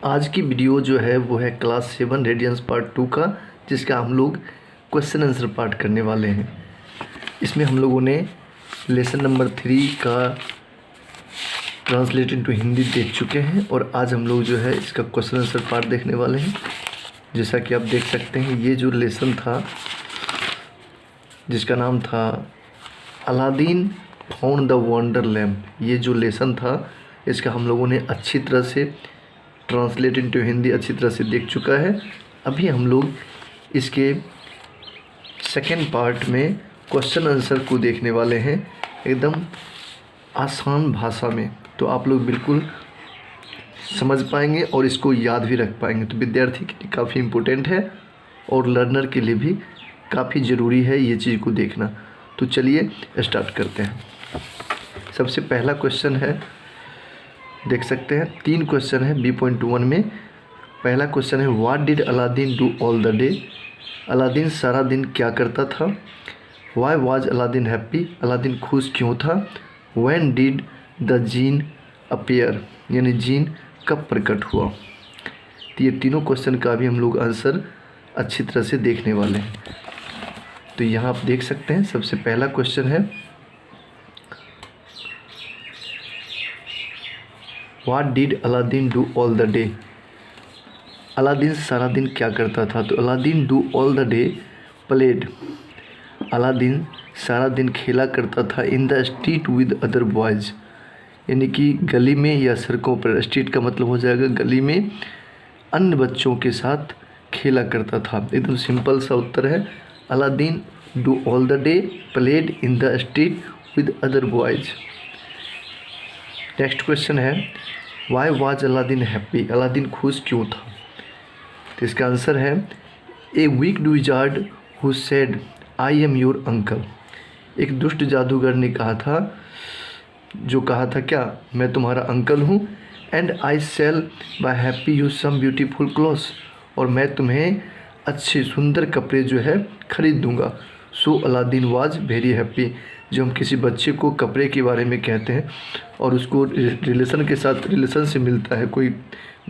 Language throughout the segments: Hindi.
आज की वीडियो जो है वो है क्लास 7 रेडियंस पार्ट 2 का, जिसका हम लोग क्वेश्चन आंसर पार्ट करने वाले हैं। इसमें हम लोगों ने लेसन नंबर 3 का ट्रांसलेट इनटू हिंदी देख चुके हैं और आज हम लोग जो है इसका क्वेश्चन आंसर पार्ट देखने वाले हैं। जैसा कि आप देख सकते हैं, ये जो लेसन था जिसका नाम था Aladdin found the wonder lamp, ये जो लेसन था इसका हम लोगों ने अच्छी तरह से ट्रांसलेट इनटू हिंदी अच्छी तरह से देख चुका है। अभी हम लोग इसके सेकेंड पार्ट में क्वेश्चन आंसर को देखने वाले हैं एकदम आसान भाषा में, तो आप लोग बिल्कुल समझ पाएंगे और इसको याद भी रख पाएंगे। तो विद्यार्थी के लिए काफ़ी इम्पोर्टेंट है और लर्नर के लिए भी काफ़ी ज़रूरी है ये चीज़ को देखना। तो चलिए स्टार्ट करते हैं। सबसे पहला क्वेश्चन है, देख सकते हैं 3 क्वेश्चन है B.1 में। पहला क्वेश्चन है, what did Aladdin do all the day? Aladdin सारा दिन क्या करता था? Y was Aladdin happy? Aladdin खुश क्यों था? When did the gene appear? यानी जीन कब प्रकट हुआ? तो ये तीनों क्वेश्चन का भी हम लोग आंसर अच्छी तरह से देखने वाले हैं। तो यहाँ आप देख सकते हैं, सबसे पहला क्वेश्चन है, what did Aladdin do all the day? Aladdin सारा दिन क्या करता था? तो Aladdin do all the day played. Aladdin सारा दिन खेला करता था इन the street with other boys, यानी कि गली में या सड़कों पर। स्ट्रीट का मतलब हो जाएगा गली में, अन्य बच्चों के साथ खेला करता था। एकदम सिंपल सा उत्तर है, Aladdin do all the day played in the street with other boys. Next question है, why was Aladdin happy? Aladdin खुश क्यों था? तो इसका आंसर है, a weak wizard who said I am your uncle. एक दुष्ट जादूगर ने कहा था, जो कहा था क्या, मैं तुम्हारा अंकल हूँ। And I sell buy happy you some beautiful clothes, और मैं तुम्हें अच्छे सुंदर कपड़े जो है खरीद दूँगा। सो अलादीन वाज वेरी हैप्पी। जो हम किसी बच्चे को कपड़े के बारे में कहते हैं और उसको रिलेशन के साथ रिलेशन से मिलता है कोई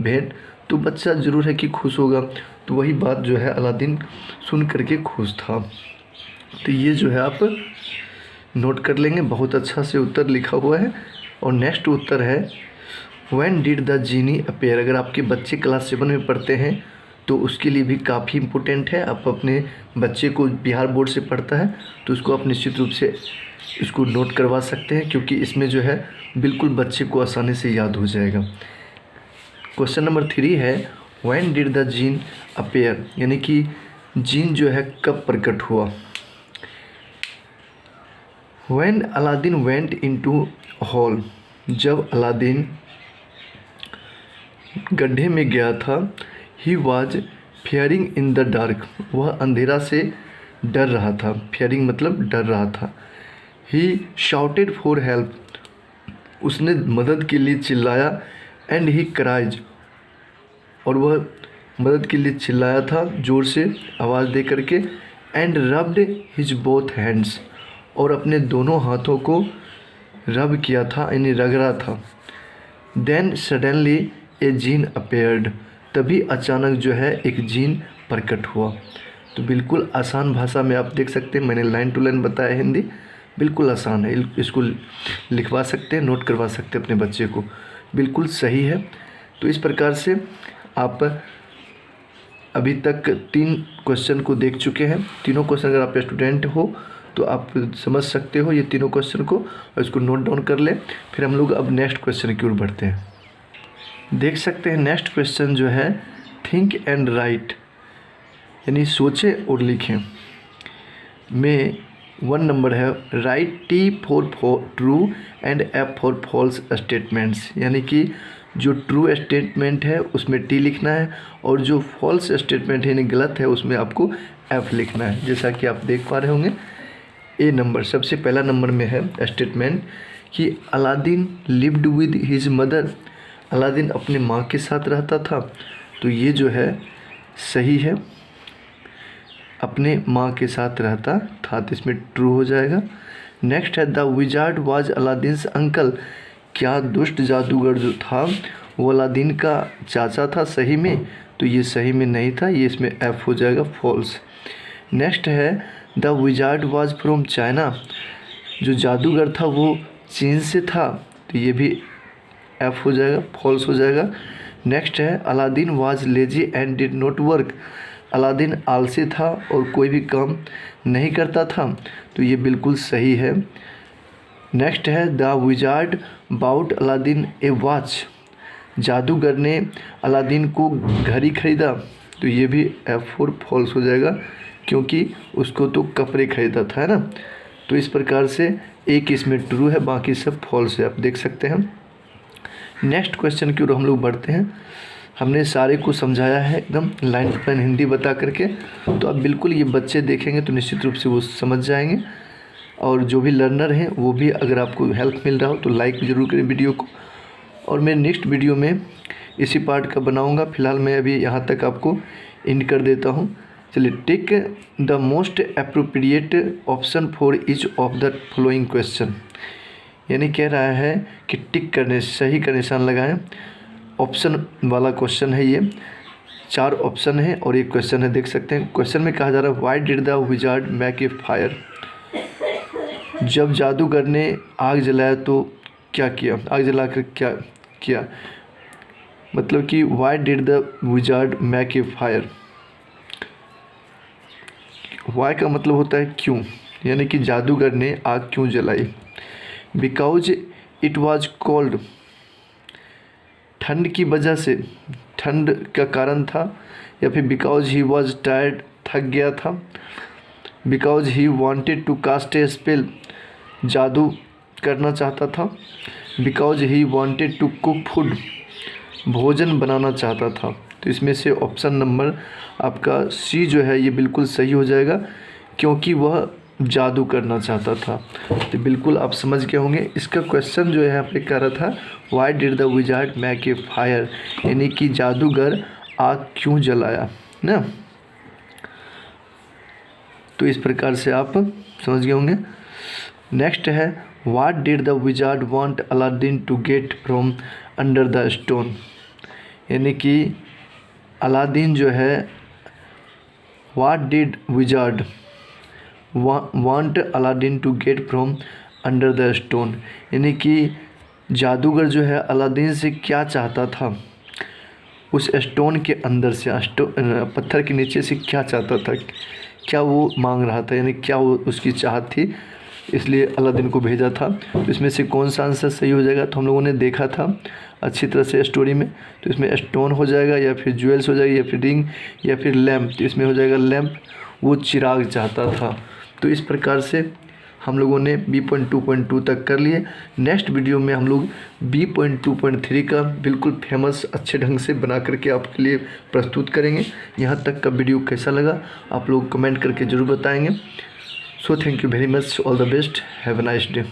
भेंट, तो बच्चा ज़रूर है कि खुश होगा। तो वही बात जो है अलादीन सुन करके खुश था। तो ये जो है आप नोट कर लेंगे, बहुत अच्छा से उत्तर लिखा हुआ है। और नेक्स्ट उत्तर है, when did the genie appear? अगर आपके बच्चे क्लास 7 में पढ़ते हैं तो उसके लिए भी काफ़ी इम्पोर्टेंट है। आप अपने बच्चे को बिहार बोर्ड से पढ़ता है तो उसको आप निश्चित रूप से इसको नोट करवा सकते हैं, क्योंकि इसमें जो है बिल्कुल बच्चे को आसानी से याद हो जाएगा। क्वेश्चन नंबर 3 है, when did the gene appear? यानी कि जीन जो है कब प्रकट हुआ? When Aladdin went into hall, जब अलादीन गड्ढे में गया था। He was fearing in the dark, वह अंधेरा से डर रहा था। फियरिंग मतलब डर रहा था। ही शाउटेड फॉर हेल्प, उसने मदद के लिए चिल्लाया। एंड ही क्राइज, और वह मदद के लिए चिल्लाया था जोर से आवाज़ दे करके। And rubbed his both hands, और अपने दोनों हाथों को रब किया था, यानी रगड़ा था। Then suddenly a genie appeared, तभी अचानक जो है एक जीन प्रकट हुआ। तो बिल्कुल आसान भाषा में आप देख सकते हैं, मैंने लाइन टू लाइन बताया हिंदी, बिल्कुल आसान है। इसको लिखवा सकते हैं, नोट करवा सकते हैं अपने बच्चे को, बिल्कुल सही है। तो इस प्रकार से आप अभी तक 3 क्वेश्चन को देख चुके हैं। तीनों क्वेश्चन अगर आप स्टूडेंट हो तो आप समझ सकते हो ये तीनों क्वेश्चन को, और इसको नोट डाउन कर लें। फिर हम लोग अब नेक्स्ट क्वेश्चन की ओर बढ़ते हैं। देख सकते हैं नेक्स्ट क्वेश्चन जो है, थिंक एंड राइट, यानी सोचें और लिखें में 1 नंबर है, right T for true and F for false statements. यानी कि जो ट्रू स्टेटमेंट है उसमें T लिखना है, और जो फॉल्स स्टेटमेंट है यानी गलत है उसमें आपको F लिखना है। जैसा कि आप देख पा रहे होंगे, ए नंबर सबसे पहला नंबर में है स्टेटमेंट कि Aladdin lived with his mother, Aladdin अपने माँ के साथ रहता था। तो ये जो है सही है, अपने माँ के साथ रहता था, तो इसमें ट्रू हो जाएगा। नेक्स्ट है, द विजार्ड वाज अलादीन्स अंकल, क्या दुष्ट जादूगर जो था वो अलादीन का चाचा था सही में, तो ये सही में नहीं था, ये इसमें एफ हो जाएगा, फॉल्स। नेक्स्ट है the wizard was from China, जो जादूगर था वो चीन से था, तो ये भी एफ हो जाएगा, फॉल्स हो जाएगा। नेक्स्ट है Aladdin was lazy and did not work, Aladdin आलसी था और कोई भी काम नहीं करता था, तो ये बिल्कुल सही है। नेक्स्ट है the wizard bought Aladdin a watch, जादूगर ने अलादीन को घड़ी खरीदा, तो ये भी F4 फॉल्स हो जाएगा, क्योंकि उसको तो कपड़े खरीदा था, है ना। तो इस प्रकार से एक इसमें ट्रू है, बाकी सब फॉल्स है, आप देख सकते हैं। नेक्स्ट क्वेश्चन की ओर हम लोग बढ़ते हैं। हमने सारे को समझाया है एकदम लाइन टू लाइन हिंदी बता करके, तो अब बिल्कुल ये बच्चे देखेंगे तो निश्चित रूप से वो समझ जाएंगे। और जो भी लर्नर हैं वो भी, अगर आपको हेल्प मिल रहा हो तो लाइक ज़रूर करें वीडियो को। और मैं नेक्स्ट वीडियो में इसी पार्ट का बनाऊंगा। फिलहाल मैं अभी यहाँ तक आपको एंड कर देता हूँ। चलिए, tick the most appropriate option for each of the following question, यानी कह रहा है कि टिक करने, सही का निशान लगाएं। ऑप्शन वाला क्वेश्चन है ये, 4 ऑप्शन है और एक क्वेश्चन है, देख सकते हैं। क्वेश्चन में कहा जा रहा है why did the wizard make a fire, जब जादूगर ने आग जलाया तो क्या किया, आग जलाकर क्या किया, मतलब कि why did the wizard make a fire. Why का मतलब होता है क्यों, यानी कि जादूगर ने आग क्यों जलाई। बिकॉज इट वाज कोल्ड, ठंड की वजह से, ठंड का कारण था, या फिर बिकॉज ही वॉज टायर्ड, थक गया था। Because he wanted to cast a spell, जादू करना चाहता था। Because he wanted to cook food, भोजन बनाना चाहता था। तो इसमें से ऑप्शन नंबर आपका सी जो है ये बिल्कुल सही हो जाएगा, क्योंकि वह जादू करना चाहता था। तो बिल्कुल आप समझ गए होंगे। इसका क्वेश्चन जो है यहाँ पे कह रहा था why did the wizard make a fire, यानी कि जादूगर आग क्यों जलाया ना। तो इस प्रकार से आप समझ गए होंगे। नेक्स्ट है what did the wizard want Aladdin to get from under the stone, यानी कि अलादीन जो है what did wizard want Aladdin to get from under the stone, यानी कि जादूगर जो है अलादीन से क्या चाहता था, उस स्टोन के अंदर से, पत्थर के नीचे से क्या चाहता था, क्या वो मांग रहा था, यानी क्या वो उसकी चाहत थी, इसलिए अलादीन को भेजा था। तो इसमें से कौन सा आंसर सही हो जाएगा, तो हम लोगों ने देखा था अच्छी तरह से स्टोरी में। तो इसमें स्टोन हो जाएगा, या फिर ज्वेल्स हो जाएगी, या फिर रिंग, या फिर लैम्प। तो इसमें हो जाएगा लैम्प, वो चिराग चाहता था। तो इस प्रकार से हम लोगों ने B.2.2 तक कर लिए। नेक्स्ट वीडियो में हम लोग B.2.3 का बिल्कुल फेमस अच्छे ढंग से बना करके आपके लिए प्रस्तुत करेंगे। यहाँ तक का वीडियो कैसा लगा आप लोग कमेंट करके ज़रूर बताएंगे। So thank you very much, all the best, have a nice day.